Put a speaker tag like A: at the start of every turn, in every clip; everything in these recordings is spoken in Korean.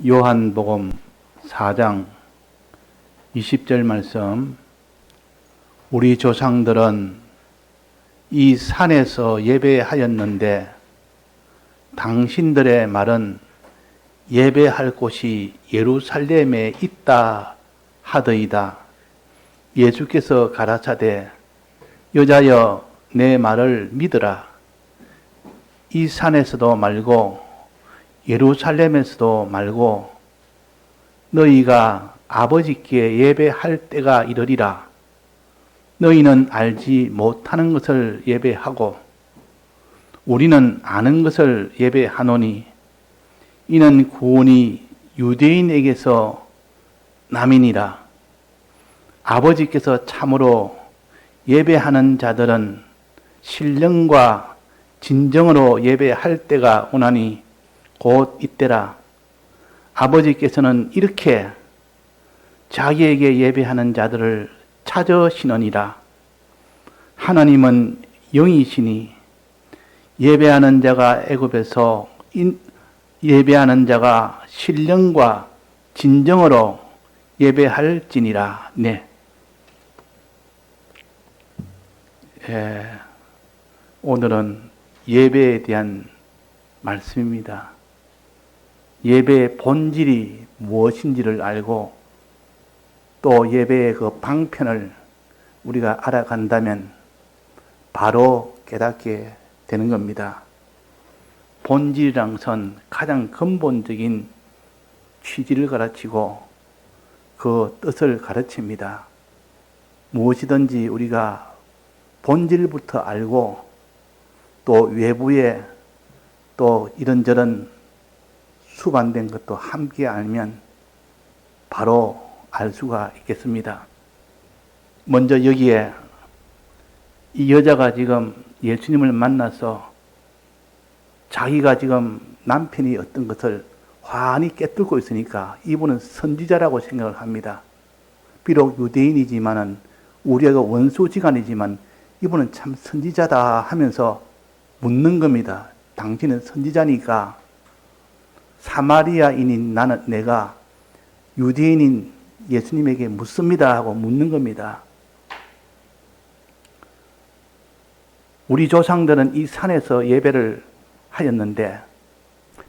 A: 요한복음 4장 20절 말씀. 우리 조상들은 이 산에서 예배하였는데 당신들의 말은 예배할 곳이 예루살렘에 있다 하더이다. 예수께서 가라사대 여자여 내 말을 믿으라. 이 산에서도 말고 예루살렘에서도 말고 너희가 아버지께 예배할 때가 이르리라. 너희는 알지 못하는 것을 예배하고 우리는 아는 것을 예배하노니 이는 구원이 유대인에게서 남이니라. 아버지께서 참으로 예배하는 자들은 신령과 진정으로 예배할 때가 오나니 곧 이때라. 아버지께서는 이렇게 자기에게 예배하는 자들을 찾으시느니라. 하나님은 영이시니 예배하는 자가 애굽에서 예배하는 자가 신령과 진정으로 예배할지니라. 네. 오늘은 예배에 대한 말씀입니다. 예배의 본질이 무엇인지를 알고 또 예배의 그 방편을 우리가 알아간다면 바로 깨닫게 되는 겁니다. 본질이란 것은 가장 근본적인 취지를 가르치고 그 뜻을 가르칩니다. 무엇이든지 우리가 본질부터 알고 또 외부에 또 이런저런 수반된 것도 함께 알면 바로 알 수가 있겠습니다. 먼저 여기에 이 여자가 지금 예수님을 만나서 자기가 지금 남편이 어떤 것을 환히 꿰뚫고 있으니까 이분은 선지자라고 생각을 합니다. 비록 유대인이지만은 우리가 원수지간이지만 이분은 참 선지자다 하면서 묻는 겁니다. 당신은 선지자니까 사마리아인인 내가 유대인인 예수님에게 묻습니다 하고 묻는 겁니다. 우리 조상들은 이 산에서 예배를 하였는데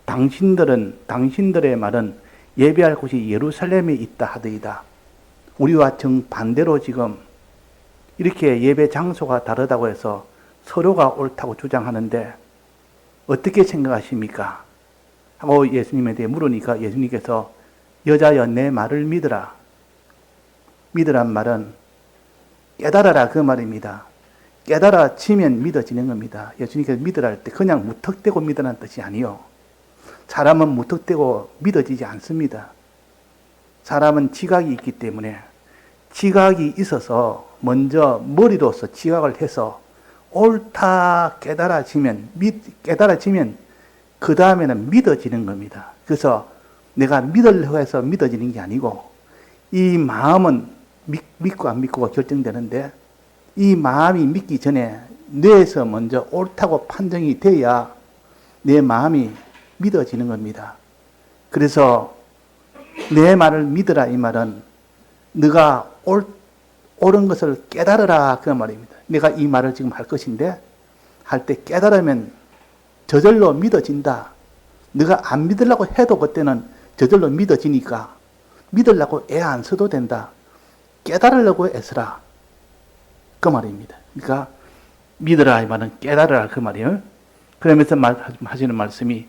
A: 당신들의 말은 예배할 곳이 예루살렘에 있다 하더이다. 우리와 정반대로 지금 이렇게 예배 장소가 다르다고 해서 서로가 옳다고 주장하는데 어떻게 생각하십니까? 하고 예수님에 대해 물으니까 예수님께서 여자여 내 말을 믿으라. 믿으란 말은 깨달아라 그 말입니다. 깨달아지면 믿어지는 겁니다. 예수님께서 믿으라 할 때 그냥 무턱대고 믿으라는 뜻이 아니요. 사람은 무턱대고 믿어지지 않습니다. 사람은 지각이 있기 때문에 지각이 있어서 먼저 머리로서 지각을 해서 옳다 깨달아지면 그 다음에는 믿어지는 겁니다. 그래서 내가 믿으려고 해서 믿어지는 게 아니고 이 마음은 믿고 안 믿고가 결정되는데 이 마음이 믿기 전에 뇌에서 먼저 옳다고 판정이 돼야 내 마음이 믿어지는 겁니다. 그래서 내 말을 믿으라 이 말은 네가 옳은 것을 깨달으라 그 말입니다. 내가 이 말을 지금 할 것인데 할 때 깨달으면 저절로 믿어진다. 네가 안 믿으려고 해도 그때는 저절로 믿어지니까 믿으려고 애 안 써도 된다. 깨달으려고 애쓰라. 그 말입니다. 그러니까 믿으라 이 말은 깨달으라 그 말이에요. 그러면서 하시는 말씀이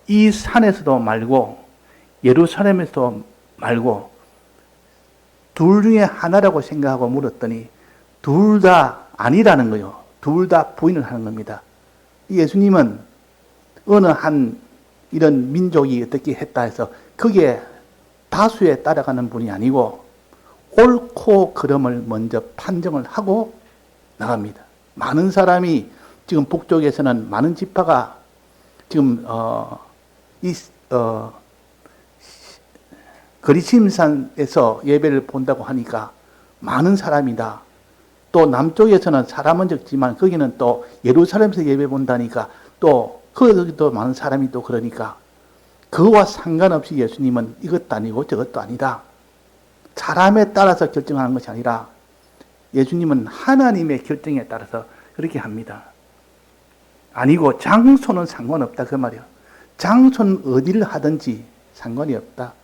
A: 이 산에서도 말고 예루살렘에서도 말고 둘 중에 하나라고 생각하고 물었더니 둘 다 아니라는 거예요. 둘 다 부인을 하는 겁니다. 예수님은 어느 한 이런 민족이 어떻게 했다 해서 그게 다수에 따라가는 분이 아니고 옳고 그름을 먼저 판정을 하고 나갑니다. 많은 사람이 지금 북쪽에서는 많은 지파가 지금 거리심산에서 예배를 본다고 하니까 많은 사람이다. 또 남쪽에서는 사람은 적지만 거기는 또 예루살렘에서 예배 본다니까 또 거기도 많은 사람이 또 그러니까 그와 상관없이 예수님은 이것도 아니고 저것도 아니다. 사람에 따라서 결정하는 것이 아니라 예수님은 하나님의 결정에 따라서 그렇게 합니다. 아니고 장소는 상관없다 그 말이에요. 장소는 어디를 하든지 상관이 없다.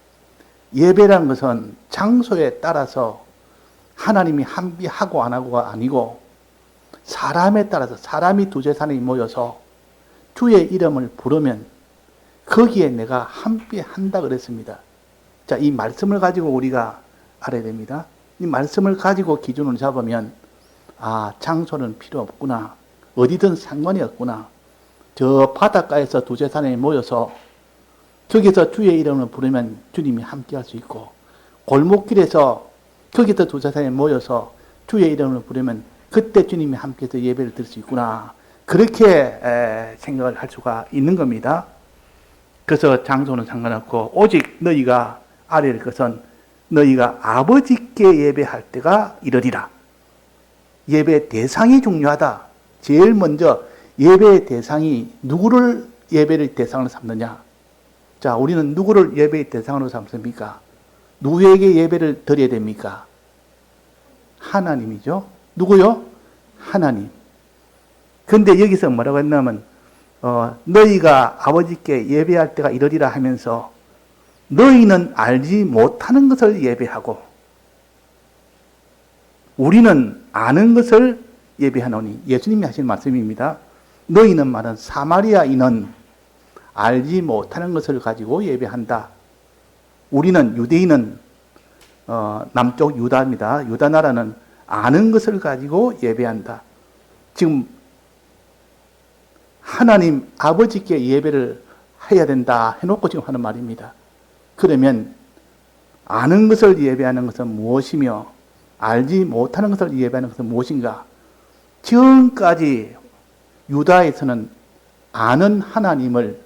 A: 예배란 것은 장소에 따라서 하나님이 함비하고 안 하고가 아니고 사람에 따라서 사람이 두세 사람이 모여서 주의 이름을 부르면 거기에 내가 함비한다 그랬습니다. 자, 이 말씀을 가지고 우리가 알아야 됩니다. 이 말씀을 가지고 기준을 잡으면 장소는 필요 없구나. 어디든 상관이 없구나. 저 바닷가에서 두세 사람이 모여서 거기서 주의 이름을 부르면 주님이 함께 할 수 있고 골목길에서 거기서 두세 사람이 모여서 주의 이름을 부르면 그때 주님이 함께해서 예배를 드릴 수 있구나. 그렇게 생각을 할 수가 있는 겁니다. 그래서 장소는 상관없고 오직 너희가 알아야 할 것은 너희가 아버지께 예배할 때가 이르리라. 예배 대상이 중요하다. 제일 먼저 예배의 대상이 누구를 예배의 대상으로 삼느냐. 자, 우리는 누구를 예배의 대상으로 삼습니까? 누구에게 예배를 드려야 됩니까? 하나님이죠. 누구요? 하나님. 근데 여기서 뭐라고 했냐면 너희가 아버지께 예배할 때가 이르리라 하면서 너희는 알지 못하는 것을 예배하고 우리는 아는 것을 예배하노니. 예수님이 하신 말씀입니다. 너희는 말은 사마리아인은 알지 못하는 것을 가지고 예배한다. 우리는 유대인은 남쪽 유다입니다. 유다 나라는 아는 것을 가지고 예배한다. 지금 하나님 아버지께 예배를 해야 된다 해놓고 지금 하는 말입니다. 그러면 아는 것을 예배하는 것은 무엇이며 알지 못하는 것을 예배하는 것은 무엇인가? 지금까지 유다에서는 아는 하나님을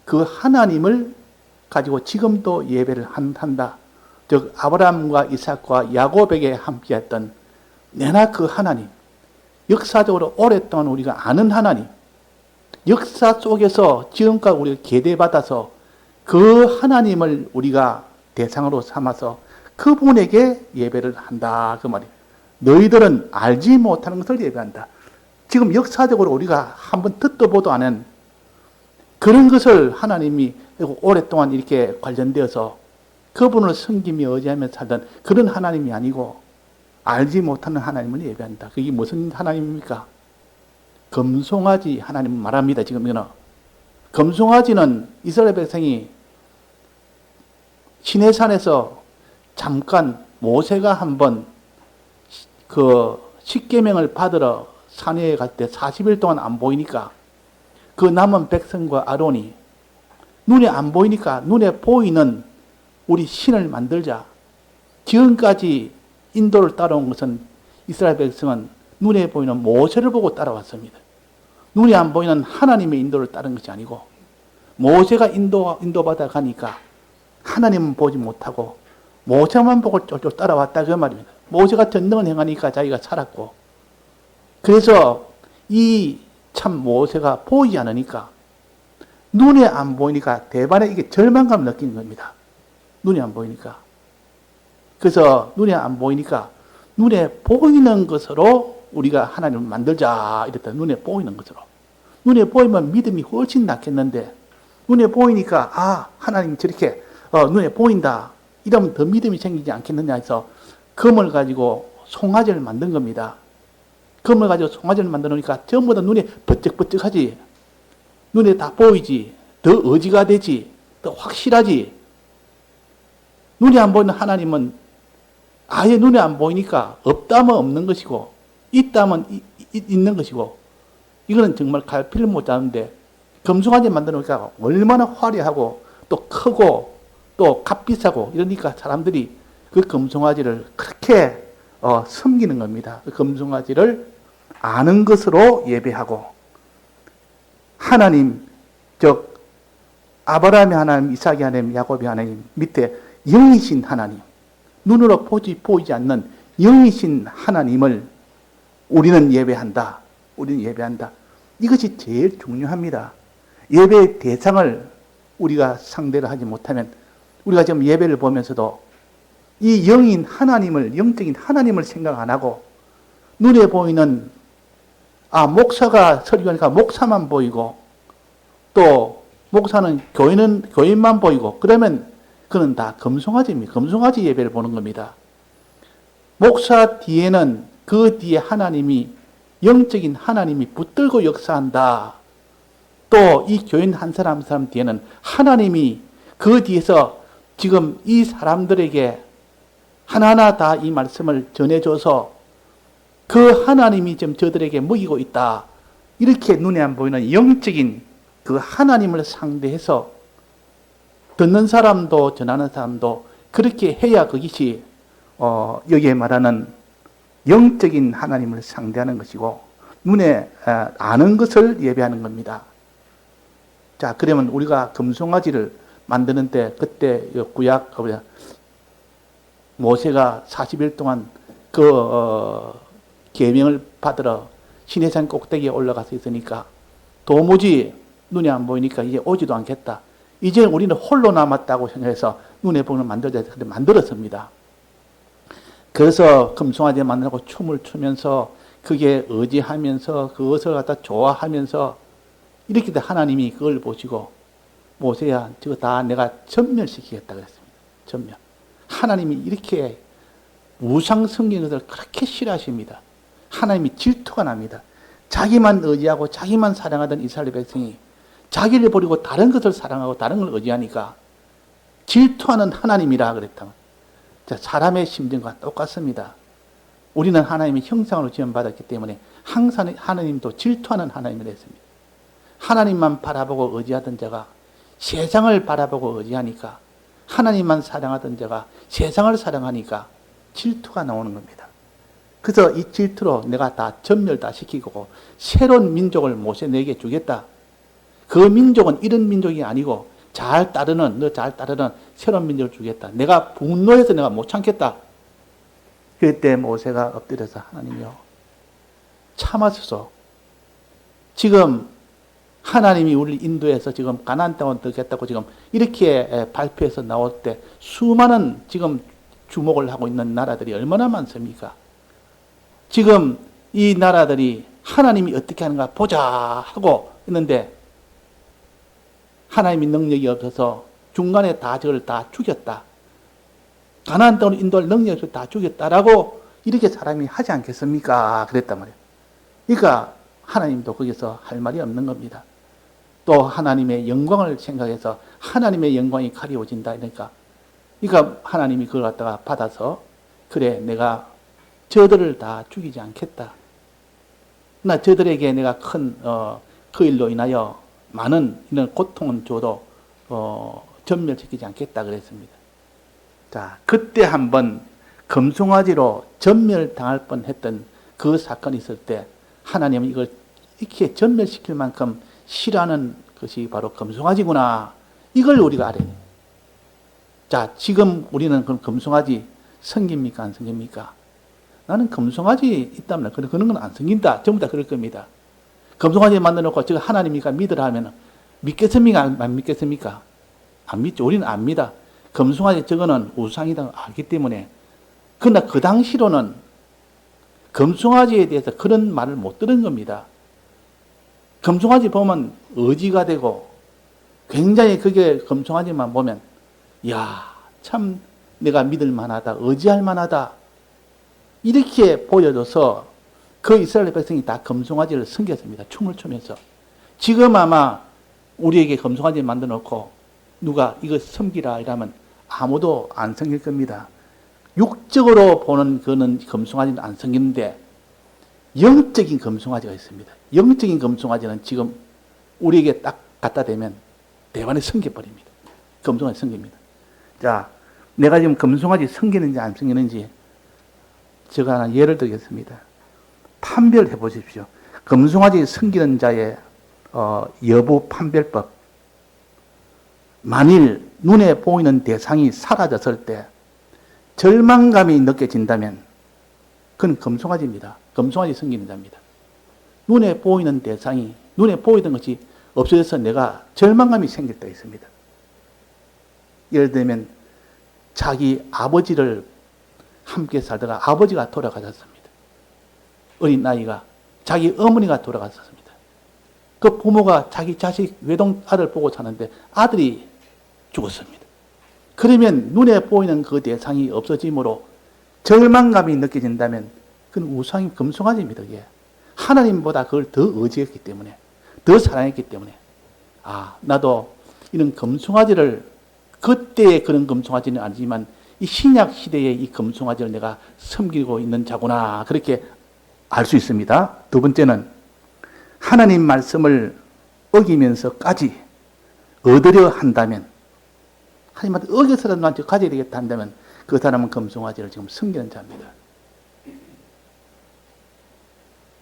A: 그 하나님을 가지고 지금도 예배를 한다. 즉 아브라함과 이삭과 야곱에게 함께했던 내나 그 하나님, 역사적으로 오랫동안 우리가 아는 하나님, 역사 속에서 지금까지 우리가 계대받아서 그 하나님을 우리가 대상으로 삼아서 그분에게 예배를 한다 그 말이에요. 너희들은 알지 못하는 것을 예배한다. 지금 역사적으로 우리가 한번 듣도 보도 않은 그런 것을 하나님이 오랫동안 이렇게 관련되어서 그분을 섬기며 의지하며 살던 그런 하나님이 아니고 알지 못하는 하나님을 예배한다. 그게 무슨 하나님입니까? 금송아지 하나님을 말합니다. 지금 이거는 금송아지는 이스라엘 백성이 시내산에서 잠깐 모세가 한번 그 십계명을 받으러 산에 갈 때 40일 동안 안 보이니까 그 남은 백성과 아론이 눈에 안 보이니까 눈에 보이는 우리 신을 만들자. 지금까지 인도를 따라온 것은 이스라엘 백성은 눈에 보이는 모세를 보고 따라왔습니다. 눈에 안 보이는 하나님의 인도를 따른 것이 아니고 모세가 인도받아 가니까 하나님은 보지 못하고 모세만 보고 쫄쫄 따라왔다 그 말입니다. 모세가 전능을 행하니까 자기가 살았고 그래서 이 참 모세가 보이지 않으니까 눈에 안 보이니까 대반에 이게 절망감을 느끼는 겁니다. 눈이 안 보이니까. 그래서 눈에 안 보이니까 눈에 보이는 것으로 우리가 하나님을 만들자 이랬다. 눈에 보이는 것으로. 눈에 보이면 믿음이 훨씬 낫겠는데 눈에 보이니까 하나님이 저렇게 눈에 보인다. 이러면 더 믿음이 생기지 않겠느냐 해서 금을 가지고 송아지를 만든 겁니다. 금을 가지고 송아지를 만들어 놓으니까 전부 다 눈에 번쩍번쩍하지. 눈에 다 보이지. 더 의지가 되지. 더 확실하지. 눈에 안 보이는 하나님은 아예 눈에 안 보이니까 없다면 없는 것이고 있다면 있는 것이고 이거는 정말 갈피를 못 잡는데 금송아지 만들어 놓으니까 얼마나 화려하고 또 크고 또 값비싸고 이러니까 사람들이 그 금송아지를 그렇게 섬기는 겁니다. 그 금송아지를 아는 것으로 예배하고 하나님, 즉 아브라함의 하나님, 이삭의 하나님, 야곱의 하나님 밑에 영이신 하나님, 눈으로 보이지 않는 영이신 하나님을 우리는 예배한다. 우리는 예배한다. 이것이 제일 중요합니다. 예배의 대상을 우리가 상대를 하지 못하면 우리가 지금 예배를 보면서도 이 영인 하나님을, 영적인 하나님을 생각 안 하고 눈에 보이는 목사가 설교하니까 목사만 보이고 또 목사는 교인만 보이고 그러면 그는 다 금송아지입니다. 금송아지 예배를 보는 겁니다. 목사 뒤에는 그 뒤에 하나님이 영적인 하나님이 붙들고 역사한다. 또 이 교인 한 사람 한 사람 뒤에는 하나님이 그 뒤에서 지금 이 사람들에게 하나하나 다 이 말씀을 전해줘서 그 하나님이 지금 저들에게 먹이고 있다. 이렇게 눈에 안 보이는 영적인 그 하나님을 상대해서 듣는 사람도 전하는 사람도 그렇게 해야 그것이 여기에 말하는 영적인 하나님을 상대하는 것이고 눈에 아는 것을 예배하는 겁니다. 자, 그러면 우리가 금송아지를 만드는데 그때 구약 모세가 40일 동안 계명을 받으러 시내산 꼭대기에 올라가서 있으니까 도무지 눈에 안 보이니까 이제 오지도 않겠다. 이제 우리는 홀로 남았다고 생각해서 눈에 보이는 만들었습니다. 그래서 금송아지 만들고 춤을 추면서 그게 의지하면서 그것을 갖다 좋아하면서 이렇게 하나님이 그걸 보시고 모세야 저거 다 내가 전멸시키겠다 그랬습니다. 전멸. 하나님이 이렇게 우상 섬기는 것을 그렇게 싫어하십니다. 하나님이 질투가 납니다. 자기만 의지하고 자기만 사랑하던 이스라엘 백성이 자기를 버리고 다른 것을 사랑하고 다른 걸 의지하니까 질투하는 하나님이라 그랬다. 자, 사람의 심정과 똑같습니다. 우리는 하나님의 형상으로 지음받았기 때문에 항상 하나님도 질투하는 하나님을 했습니다. 하나님만 바라보고 의지하던 자가 세상을 바라보고 의지하니까 하나님만 사랑하던 자가 세상을 사랑하니까 질투가 나오는 겁니다. 그래서 이 질투로 내가 다 전멸 다 시키고 새로운 민족을 모세 내게 주겠다. 그 민족은 이런 민족이 아니고 너 잘 따르는 새로운 민족을 주겠다. 내가 분노해서 내가 못 참겠다. 그때 모세가 엎드려서 하나님이요 참아서서 지금 하나님이 우리를 인도해서 지금 가나안 땅을 들겠다고 지금 이렇게 발표해서 나올 때 수많은 지금 주목을 하고 있는 나라들이 얼마나 많습니까? 지금 이 나라들이 하나님이 어떻게 하는가 보자 하고 있는데 하나님의 능력이 없어서 중간에 다 저를 다 죽였다. 가나안 땅으로 인도할 능력이 없어서 다 죽였다라고 이렇게 사람이 하지 않겠습니까? 그랬단 말이에요. 그러니까 하나님도 거기서 할 말이 없는 겁니다. 또 하나님의 영광을 생각해서 하나님의 영광이 가리워진다. 그러니까 하나님이 그걸 갖다가 받아서 그래 내가 저들을 다 죽이지 않겠다. 나 저들에게 내가 그 일로 인하여 많은 이런 고통은 줘도 전멸시키지 않겠다 그랬습니다. 자, 그때 한번 금송아지로 전멸당할 뻔했던 그 사건이 있을 때 하나님은 이걸 이렇게 전멸시킬 만큼 싫어하는 것이 바로 금송아지구나. 이걸 우리가 알아야 돼요. 자, 지금 우리는 그럼 금송아지 섬깁니까? 안 섬깁니까? 나는 금송아지 있다면 그런 건 안 섬긴다. 전부 다 그럴 겁니다. 금송아지 만들어놓고 저거 하나님이니까 믿으라 하면 믿겠습니까? 안 믿겠습니까? 안 믿죠. 우리는 안 믿어. 금송아지 저거는 우상이다 알기 때문에. 그러나 그 당시로는 금송아지에 대해서 그런 말을 못 들은 겁니다. 금송아지 보면 의지가 되고 굉장히 그게 금송아지만 보면 야, 참 내가 믿을 만하다. 의지할 만하다. 이렇게 보여줘서 그 이스라엘 백성이 다 금송아지를 섬겼습니다. 춤을 추면서. 지금 아마 우리에게 금송아지 만들어 놓고 누가 이거 섬기라 이러면 아무도 안 섬길 겁니다. 육적으로 보는 그는 금송아지는 안 섬기는데 영적인 금송아지가 있습니다. 영적인 금송아지는 지금 우리에게 딱 갖다 대면 대만에 섬겨버립니다. 금송아지 섬깁니다. 자, 내가 지금 금송아지 섬기는지 안 섬기는지 제가 하나 예를 들겠습니다. 판별해 보십시오. 금송아지 섬기는 자의 여부 판별법. 만일 눈에 보이는 대상이 사라졌을 때 절망감이 느껴진다면 그건 금송아지입니다. 금송아지 섬기는 자입니다. 눈에 보이는 대상이, 눈에 보이던 것이 없어져서 내가 절망감이 생길 때 있습니다. 예를 들면 자기 아버지를 함께 살다가 아버지가 돌아가셨습니다. 어린 나이가 자기 어머니가 돌아가셨습니다. 그 부모가 자기 자식 외동 아들 보고 사는데 아들이 죽었습니다. 그러면 눈에 보이는 그 대상이 없어지므로 절망감이 느껴진다면 그건 우상이 금송아지입니다. 그게. 하나님보다 그걸 더 의지했기 때문에, 더 사랑했기 때문에, 나도 이런 금송아지를, 그때의 그런 금송아지는 아니지만 이 신약 시대의 이 금송아지를 내가 섬기고 있는 자구나, 그렇게 알 수 있습니다. 두 번째는 하나님 말씀을 어기면서까지 얻으려 한다면, 하나님한테 어겨서라도 나한테 가져야 되겠다 한다면 그 사람은 금송아지를 지금 섬기는 자입니다.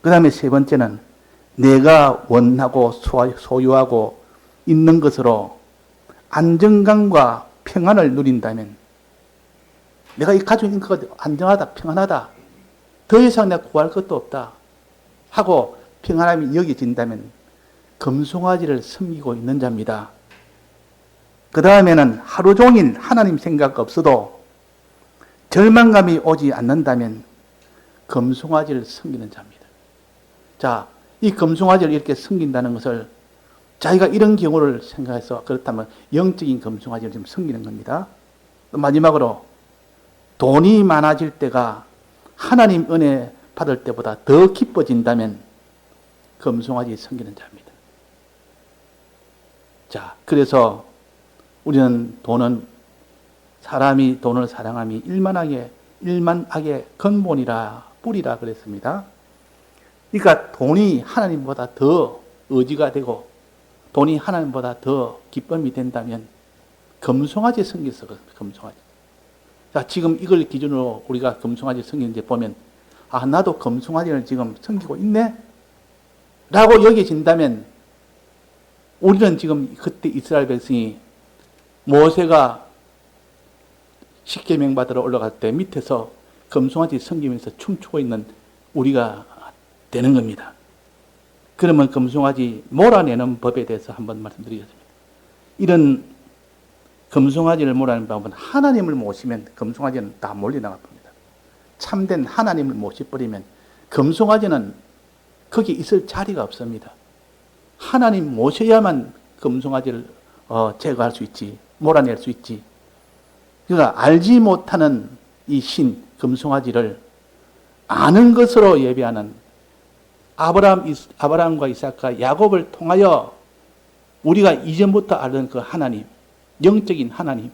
A: 그 다음에 세 번째는 내가 원하고 소유하고 있는 것으로 안정감과 평안을 누린다면, 내가 이 가지고 있는 것 안정하다, 평안하다, 더 이상 내가 구할 것도 없다 하고 평안함이 여겨진다면 금송아지를 섬기고 있는 자입니다. 그 다음에는 하루 종일 하나님 생각 없어도 절망감이 오지 않는다면 금송아지를 섬기는 자입니다. 자, 이 금송아지를 이렇게 섬긴다는 것을 자기가 이런 경우를 생각해서 그렇다면 영적인 금송아지를 지금 섬기는 겁니다. 마지막으로 돈이 많아질 때가 하나님 은혜 받을 때보다 더 기뻐진다면 금송아지 섬기는 자입니다. 자, 그래서 우리는 사람이 돈을 사랑함이 일만악의 근본이라 뿌리라 그랬습니다. 그러니까 돈이 하나님보다 더 의지가 되고 돈이 하나님보다 더 기쁨이 된다면 금송아지 섬겼어, 금송아지. 자, 지금 이걸 기준으로 우리가 금송아지 섬기는데 보면, 나도 금송아지를 지금 섬기고 있네? 라고 여겨진다면, 우리는 지금 그때 이스라엘 백성이 모세가 십계명 받으러 올라갈 때 밑에서 금송아지 섬기면서 춤추고 있는 우리가 되는 겁니다. 그러면 금송아지 몰아내는 법에 대해서 한번 말씀드리겠습니다. 이런 금송아지를 몰아내는 방법은 하나님을 모시면 금송아지는 다 몰려나갈 겁니다. 참된 하나님을 모셔버리면 금송아지는 거기 있을 자리가 없습니다. 하나님 모셔야만 금송아지를 제거할 수 있지, 몰아낼 수 있지. 그러니까 알지 못하는 이 신, 금송아지를 아는 것으로 예배하는 아브라함과 이삭과 야곱을 통하여 우리가 이전부터 알던 그 하나님, 영적인 하나님,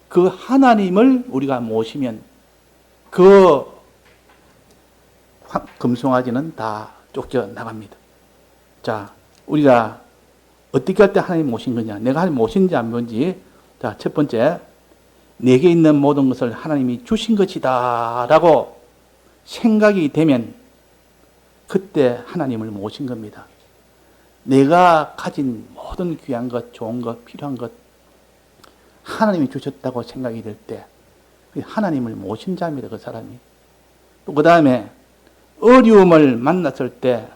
A: 그 하나님을 우리가 모시면 그 금송아지는 다 쫓겨나갑니다. 자, 우리가 어떻게 할 때 하나님 모신 거냐? 내가 하나님 모신지 안 모신지. 자, 첫 번째, 내게 있는 모든 것을 하나님이 주신 것이다 라고 생각이 되면 그때 하나님을 모신 겁니다. 내가 가진 모든 귀한 것, 좋은 것, 필요한 것 하나님이 주셨다고 생각이 될 때 하나님을 모신 자입니다. 그 사람이. 또 그 다음에 어려움을 만났을 때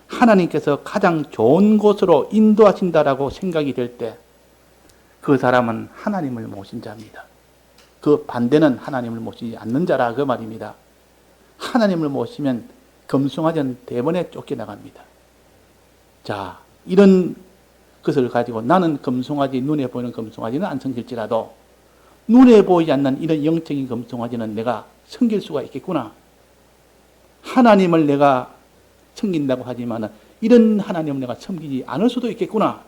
A: 하나님께서 가장 좋은 곳으로 인도하신다라고 생각이 될 때 그 사람은 하나님을 모신 자입니다. 그 반대는 하나님을 모시지 않는 자라 그 말입니다. 하나님을 모시면 금송아지는 대번에 쫓겨나갑니다. 자, 이런 것을 가지고 나는 금송아지, 눈에 보이는 금송아지는 안 섬길지라도 눈에 보이지 않는 이런 영적인 금송아지는 내가 섬길 수가 있겠구나. 하나님을 내가 섬긴다고 하지만 이런 하나님을 내가 섬기지 않을 수도 있겠구나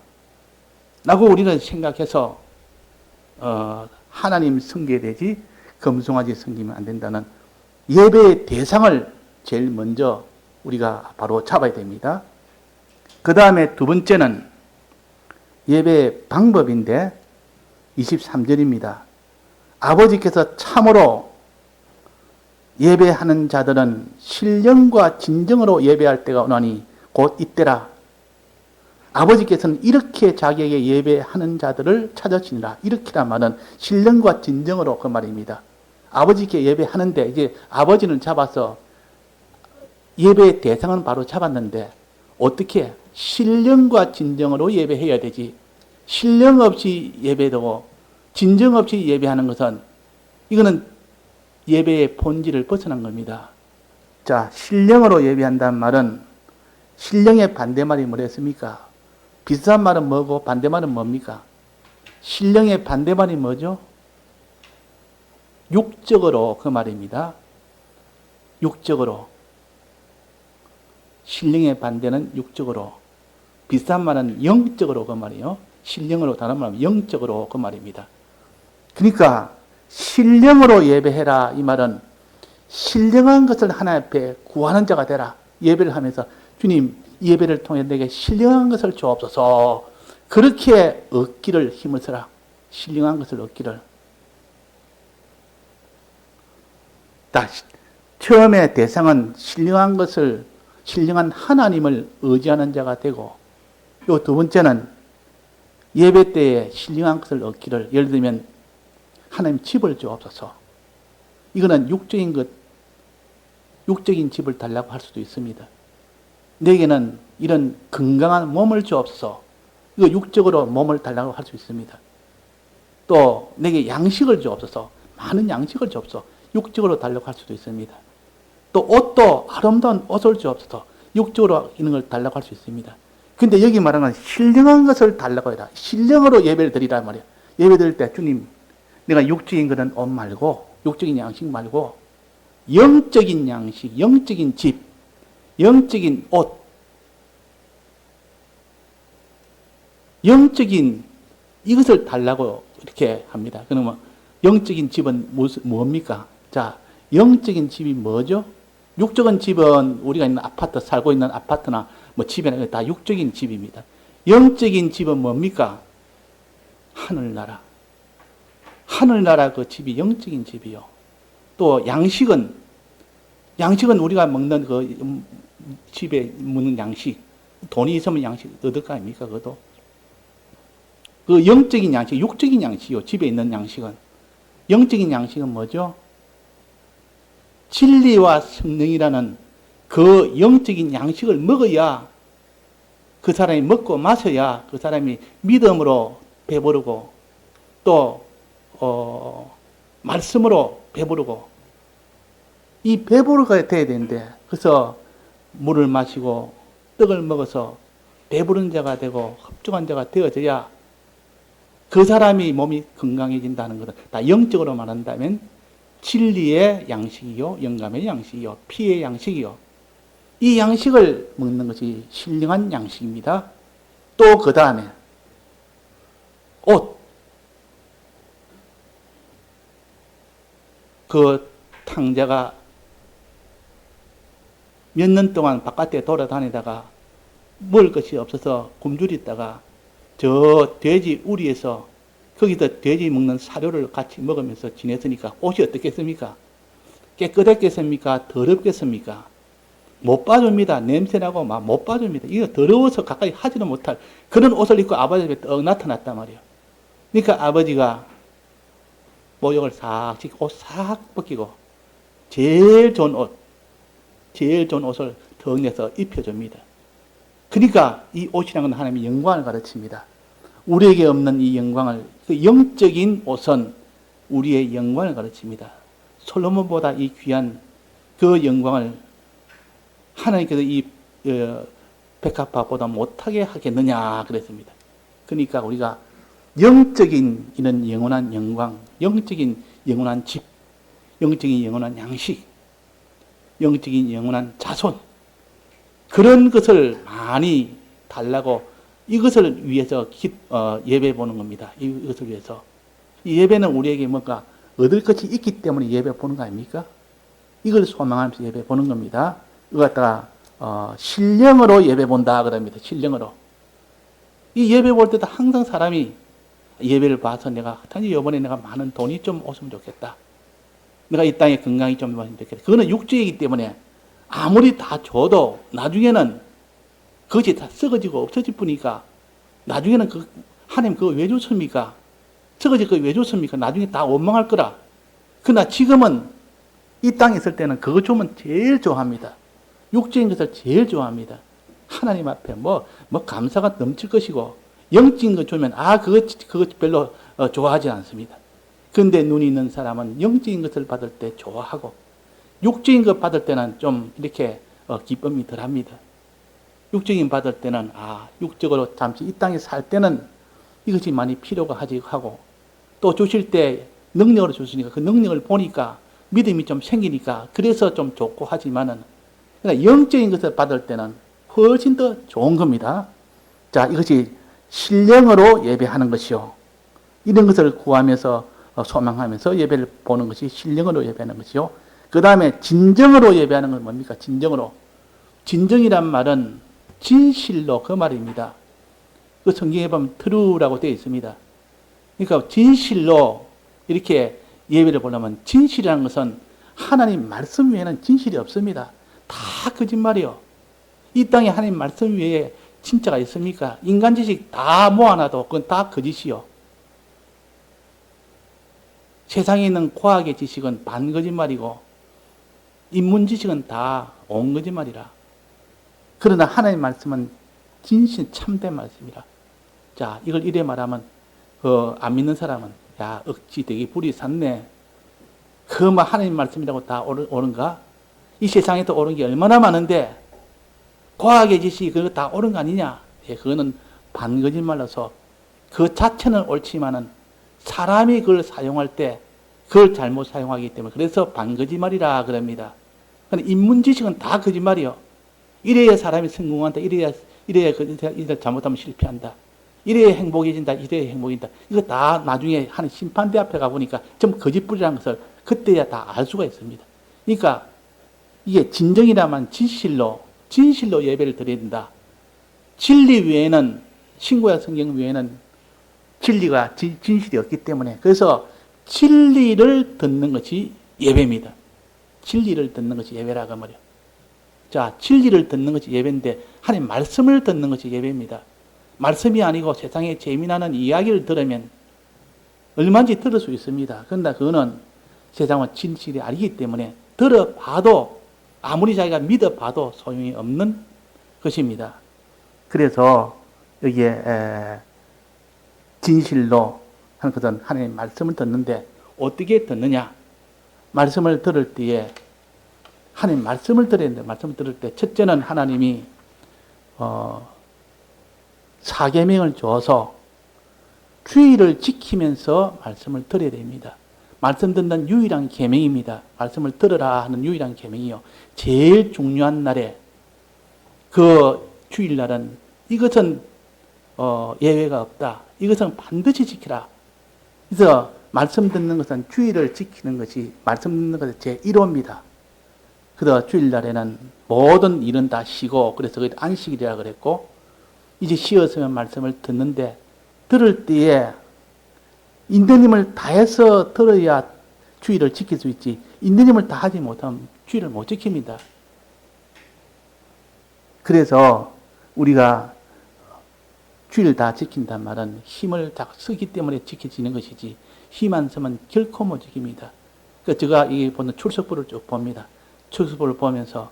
A: 라고 우리는 생각해서 하나님 섬겨야 되지 금송아지 섬기면 안 된다는 예배의 대상을 제일 먼저 우리가 바로 잡아야 됩니다. 그 다음에 두 번째는 예배의 방법인데 23절입니다. 아버지께서 참으로 예배하는 자들은 신령과 진정으로 예배할 때가 오나니 곧 이때라. 아버지께서는 이렇게 자기에게 예배하는 자들을 찾으시니라. 이렇게란 말은 신령과 진정으로 그 말입니다. 아버지께 예배하는데 이제 아버지는 잡아서 예배의 대상은 바로 잡았는데 어떻게 신령과 진정으로 예배해야 되지. 신령 없이 예배도 진정 없이 예배하는 것은 이거는 예배의 본질을 벗어난 겁니다. 자, 신령으로 예배한다는 말은 신령의 반대말이 뭐랬습니까? 비슷한 말은 뭐고 반대말은 뭡니까? 신령의 반대말이 뭐죠? 육적으로 그 말입니다. 육적으로. 신령의 반대는 육적으로. 비슷한 말은 영적으로 그 말이에요. 신령으로 다른 말은 영적으로 그 말입니다. 그러니까 신령으로 예배해라 이 말은 신령한 것을 하나님 앞에 구하는 자가 되라. 예배를 하면서 주님 이 예배를 통해 내게 신령한 것을 주옵소서. 그렇게 얻기를 힘을 써라. 신령한 것을 얻기를. 처음에 대상은 신령한 것을 신령한 하나님을 의지하는 자가 되고 요 두 번째는 예배 때에 신령한 것을 얻기를 예를 들면 하나님 집을 주옵소서. 이거는 육적인 것, 육적인 집을 달라고 할 수도 있습니다. 내게는 이런 건강한 몸을 주옵소서. 이거 육적으로 몸을 달라고 할 수 있습니다. 또 내게 양식을 주옵소서. 많은 양식을 주옵소서. 육적으로 달라고 할 수도 있습니다. 또 옷도 아름다운 옷을 주옵소서. 육적으로 이런 걸 달라고 할 수 있습니다. 근데 여기 말하는 신령한 것을 달라고 해라. 신령으로 예배를 드리라 말이야. 예배 드릴 때 주님 내가 육적인 것은 옷 말고 육적인 양식 말고 영적인 양식, 영적인 집, 영적인 옷, 영적인 이것을 달라고 이렇게 합니다. 그러면 영적인 집은 뭡니까? 자, 영적인 집이 뭐죠? 육적인 집은 우리가 있는 아파트, 살고 있는 아파트나 뭐 집이나 다 육적인 집입니다. 영적인 집은 뭡니까? 하늘나라. 하늘나라 그 집이 영적인 집이요. 또 양식은 우리가 먹는 그 집에 먹는 양식. 돈이 있으면 양식 얻을 거 아닙니까? 그것도. 그 영적인 양식, 육적인 양식이요. 집에 있는 양식은. 영적인 양식은 뭐죠? 진리와 성령이라는 그 영적인 양식을 먹어야 그 사람이 먹고 마셔야 그 사람이 믿음으로 배부르고 또 말씀으로 배부르고 이 배부르가 돼야 되는데 그래서 물을 마시고 떡을 먹어서 배부른 자가 되고 흡족한 자가 되어져야 그 사람이 몸이 건강해진다는 것은 다 영적으로 말한다면 진리의 양식이요, 영감의 양식이요, 피의 양식이요. 이 양식을 먹는 것이 신령한 양식입니다. 또 그 다음에 옷. 그 탕자가 몇 년 동안 바깥에 돌아다니다가 먹을 것이 없어서 굶주리 있다가 저 돼지 우리에서 거기서 돼지 먹는 사료를 같이 먹으면서 지냈으니까 옷이 어떻겠습니까? 깨끗했겠습니까? 더럽겠습니까? 못 봐줍니다. 냄새나고 막 못 봐줍니다. 이거 더러워서 가까이 하지도 못할 그런 옷을 입고 아버지 앞에 떡 나타났단 말이에요. 그러니까 아버지가 모욕을 싹 시키고 옷 싹 벗기고 제일 좋은 옷을 더 내서 입혀줍니다. 그러니까 이 옷이라는 건 하나님의 영광을 가르칩니다. 우리에게 없는 이 영광을, 그 영적인 옷은 우리의 영광을 가르칩니다. 솔로몬보다 이 귀한 그 영광을 하나님께서 이 백합화보다 못하게 하겠느냐 그랬습니다. 그러니까 우리가 영적인 이런 영원한 영광, 영적인 영원한 집, 영적인 영원한 양식, 영적인 영원한 자손 그런 것을 많이 달라고 이것을 위해서 예배 보는 겁니다. 이것을 위해서. 이 예배는 우리에게 뭔가 얻을 것이 있기 때문에 예배 보는 거 아닙니까? 이걸 소망하면서 예배 보는 겁니다. 이거 갖다가 신령으로 예배 본다 그럽니다. 신령으로. 이 예배 볼 때도 항상 사람이 예배를 봐서 내가 이번에 내가 많은 돈이 좀 오으면 좋겠다. 내가 이 땅에 건강이 좀 있으면 좋겠다. 그거는 육주이기 때문에 아무리 다 줘도 나중에는 그것이 다 썩어지고 없어질 뿐이니까 나중에는 하나님 그거 왜 줬습니까? 썩어질 거 왜 줬습니까? 나중에 다 원망할 거라. 그러나 지금은 이 땅에 있을 때는 그거 주면 제일 좋아합니다. 육적인 것을 제일 좋아합니다. 하나님 앞에 뭐 감사가 넘칠 것이고 영적인 거 주면 그거 별로 좋아하지 않습니다. 그런데 눈이 있는 사람은 영적인 것을 받을 때 좋아하고 육적인 것 받을 때는 좀 이렇게 기쁨이 덜합니다. 육적인 받을 때는 육적으로 잠시 이 땅에 살 때는 이것이 많이 필요가 하고 또 주실 때 능력으로 주시니까 그 능력을 보니까 믿음이 좀 생기니까 그래서 좀 좋고 하지만은 그러니까 영적인 것을 받을 때는 훨씬 더 좋은 겁니다. 자, 이것이 신령으로 예배하는 것이요. 이런 것을 구하면서 소망하면서 예배를 보는 것이 신령으로 예배하는 것이요. 그 다음에 진정으로 예배하는 건 뭡니까? 진정으로. 진정이란 말은 진실로 그 말입니다. 그 성경에 보면 true라고 되어 있습니다. 그러니까 진실로 이렇게 예배를 보려면 진실이라는 것은 하나님 말씀 외에는 진실이 없습니다. 다 거짓말이요. 이 땅에 하나님 말씀 외에 진짜가 있습니까? 인간 지식 다 모아놔도 그건 다 거짓이요. 세상에 있는 과학의 지식은 반거짓말이고 인문 지식은 다 온 거짓말이라. 그러나 하나님의 말씀은 진실 참된 말씀이라. 자, 이걸 이래 말하면 안 믿는 사람은 억지 되게 불이 샀네. 하나님 말씀이라고 다 옳은가? 이 세상에도 옳은 게 얼마나 많은데 과학의 지식이 그거 다 옳은 거 아니냐? 그거는 반거짓말로서 그 자체는 옳지만은 사람이 그걸 사용할 때 그걸 잘못 사용하기 때문에 그래서 반거짓말이라 그럽니다. 근데 인문 지식은 다 거짓말이요. 이래야 사람이 성공한다. 이래야 잘못하면 실패한다. 이래야 행복해진다. 이래야 행복해진다. 이거 다 나중에 하는 심판대 앞에 가보니까 전부 거짓불이라는 것을 그때야 다 알 수가 있습니다. 그러니까 이게 진정이라면 진실로 예배를 드려야 된다. 진리 외에는, 신구약 성경 외에는 진리가 진실이 없기 때문에 그래서 진리를 듣는 것이 예배입니다. 진리를 듣는 것이 예배라고 말이요. 자, 진리를 듣는 것이 예배인데 하나님 말씀을 듣는 것이 예배입니다. 말씀이 아니고 세상에 재미나는 이야기를 들으면 얼마든지 들을 수 있습니다. 그런데 그거는 세상은 진실이 아니기 때문에 들어봐도 아무리 자기가 믿어봐도 소용이 없는 것입니다. 그래서 여기에 진실로 하는 것은 하나님의 말씀을 듣는데 어떻게 듣느냐? 말씀을 들을 때에 하나님 말씀을 들어야 되는데 말씀을 들을 때 첫째는 하나님이 사계명을 줘서 주의를 지키면서 말씀을 들어야 됩니다. 말씀 듣는 유일한 계명입니다. 말씀을 들으라 하는 유일한 계명이요. 제일 중요한 날에 그 주일날은 이것은 예외가 없다. 이것은 반드시 지키라. 그래서 말씀 듣는 것은 주일을 지키는 것이 말씀 듣는 것의 제1호입니다. 그래서 주일날에는 모든 일은 다 쉬고 그래서 그게 안식일이라 그랬고 이제 쉬었으면 말씀을 듣는데 들을 때에 있는 힘을 다해서 들어야 주일을 지킬 수 있지 있는 힘을 다하지 못하면 주일을 못 지킵니다. 그래서 우리가 주일 다 지킨단 말은 힘을 다 쓰기 때문에 지켜지는 것이지 힘 안 쓰면 결코 못 지킵니다. 그러니까 제가 이 보는 출석부를 쭉 봅니다. 출석부를 보면서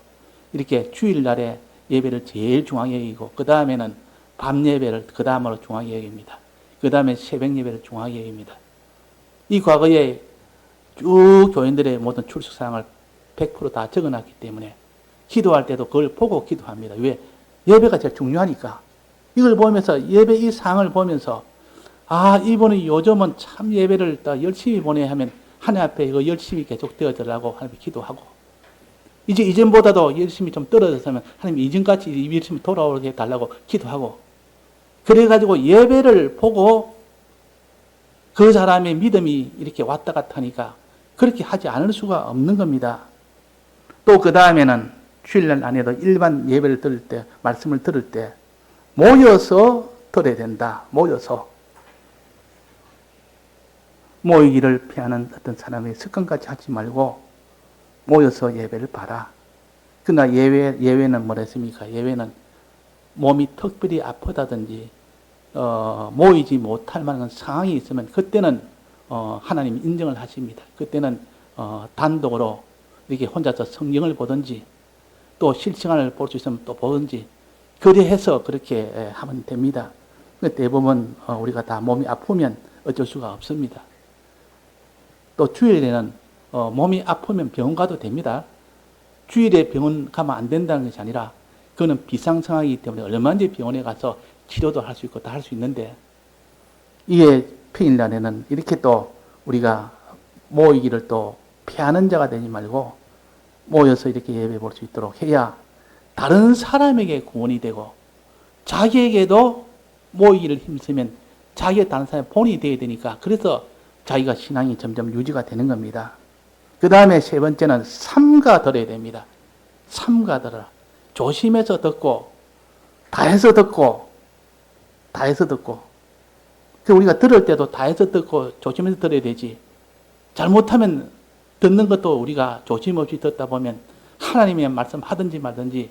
A: 이렇게 주일날에 예배를 제일 중앙에 여기고 그 다음에는 밤 예배를 그 다음으로 중앙에 여깁니다. 그 다음에 새벽 예배를 중앙에 여깁니다. 이 과거에 쭉 교인들의 모든 출석사항을 100% 다 적어놨기 때문에 기도할 때도 그걸 보고 기도합니다. 왜? 예배가 제일 중요하니까. 이걸 보면서 예배 이 상을 보면서 이분이 요즘은 참 예배를 더 열심히 보내야 하면 하나님 앞에 이거 열심히 계속 되어달라고 하나님께 기도하고 이제 이전보다도 열심히 좀 떨어졌으면 하나님 이전같이 열심히 돌아오게 해달라고 기도하고 그래가지고 예배를 보고 그 사람의 믿음이 이렇게 왔다 갔다 하니까 그렇게 하지 않을 수가 없는 겁니다. 또 그 다음에는 주일날 안에도 일반 예배를 들을 때 말씀을 들을 때 모여서 들어야 된다. 모이기를 피하는 어떤 사람의 습관까지 하지 말고 모여서 예배를 봐라. 그러나 예외는 뭐랬습니까? 예외는 몸이 특별히 아프다든지 모이지 못할 만한 상황이 있으면 그때는 하나님 인정을 하십니다. 그때는 단독으로 이렇게 혼자서 성경을 보든지 또 실시간을 볼 수 있으면 또 보든지 그래해서 그렇게 하면 됩니다. 대부분 우리가 다 몸이 아프면 어쩔 수가 없습니다. 또 주일에는 몸이 아프면 병원 가도 됩니다. 주일에 병원 가면 안 된다는 것이 아니라 그거는 비상상황이기 때문에 얼마든지 병원에 가서 치료도 할 수 있고 다 할 수 있는데, 이게 평일날에는 이렇게 또 우리가 모이기를 또 피하는 자가 되지 말고 모여서 이렇게 예배 볼 수 있도록 해야 다른 사람에게 구원이 되고 자기에게도 모이기를 힘쓰면 자기가 다른 사람의 본이 되어야 되니까, 그래서 자기가 신앙이 점점 유지가 되는 겁니다. 그 다음에 세 번째는 삼가 들어야 됩니다. 삼가 들어라. 조심해서 듣고, 다해서 듣고, 다해서 듣고. 우리가 들을 때도 다해서 듣고 조심해서 들어야 되지. 잘못하면 듣는 것도 우리가 조심 없이 듣다 보면 하나님의 말씀 하든지 말든지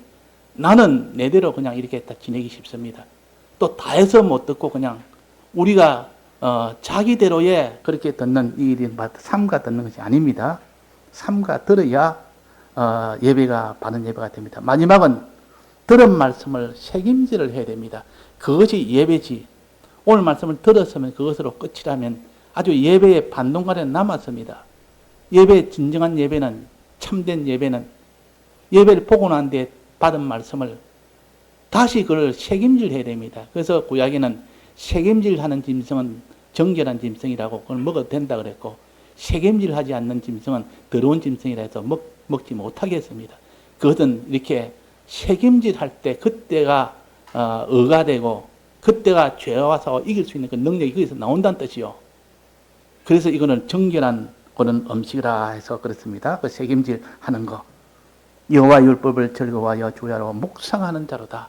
A: 나는 내대로 그냥 이렇게 딱 지내기 쉽습니다. 또 다해서 못 듣고 그냥 우리가 자기대로에 그렇게 듣는 이 일이 삼가 듣는 것이 아닙니다. 삼가 들어야 예배가 바른 예배가 됩니다. 마지막은 들은 말씀을 책임질을 해야 됩니다. 그것이 예배지. 오늘 말씀을 들었으면 그것으로 끝이라면 아주 예배의 반동간에 남았습니다. 진정한 예배는, 참된 예배는 예배를 보고 난 뒤에 받은 말씀을 다시 그걸 책임질해야 됩니다. 그래서 구약에는 책임질하는 짐승은 정결한 짐승이라고 그걸 먹어도 된다 그랬고, 책임질하지 않는 짐승은 더러운 짐승이라 해서 먹지 못하게 했습니다. 그것은 이렇게 책임질할 때 그때가 의가 되고 그때가 죄 와서 이길 수 있는 그 능력이 거기서 나온다는 뜻이요. 그래서 이거는 정결한 그런 음식이라 해서 그렇습니다. 그 책임질하는 거. 여호와 율법을 즐거워하여 주야로 묵상하는 자로다.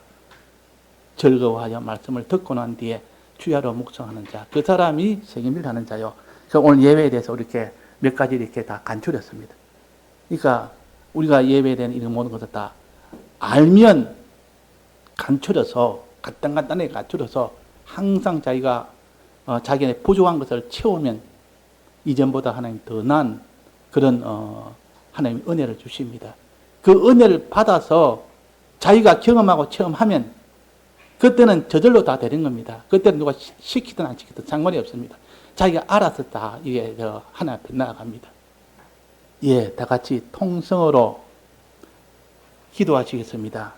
A: 즐거워하여 말씀을 듣고 난 뒤에 주야로 묵상하는 자. 그 사람이 책임질하는 자요. 그래서 오늘 예배에 대해서 이렇게 몇 가지 이렇게 다 간추렸습니다. 그러니까 우리가 예배에 대한 이런 모든 것을 다 알면 간추려서 간단하게 갖추려서 항상 자기가 자기의 부족한 것을 채우면 이전보다 하나님 더 나은 그런 하나님 은혜를 주십니다. 그 은혜를 받아서 자기가 경험하고 체험하면 그때는 저절로 다 되는 겁니다. 그때는 누가 시키든 안 시키든 상관이 없습니다. 자기가 알아서 다 이게 하나 앞에 나아갑니다. 예, 다 같이 통성으로 기도하시겠습니다.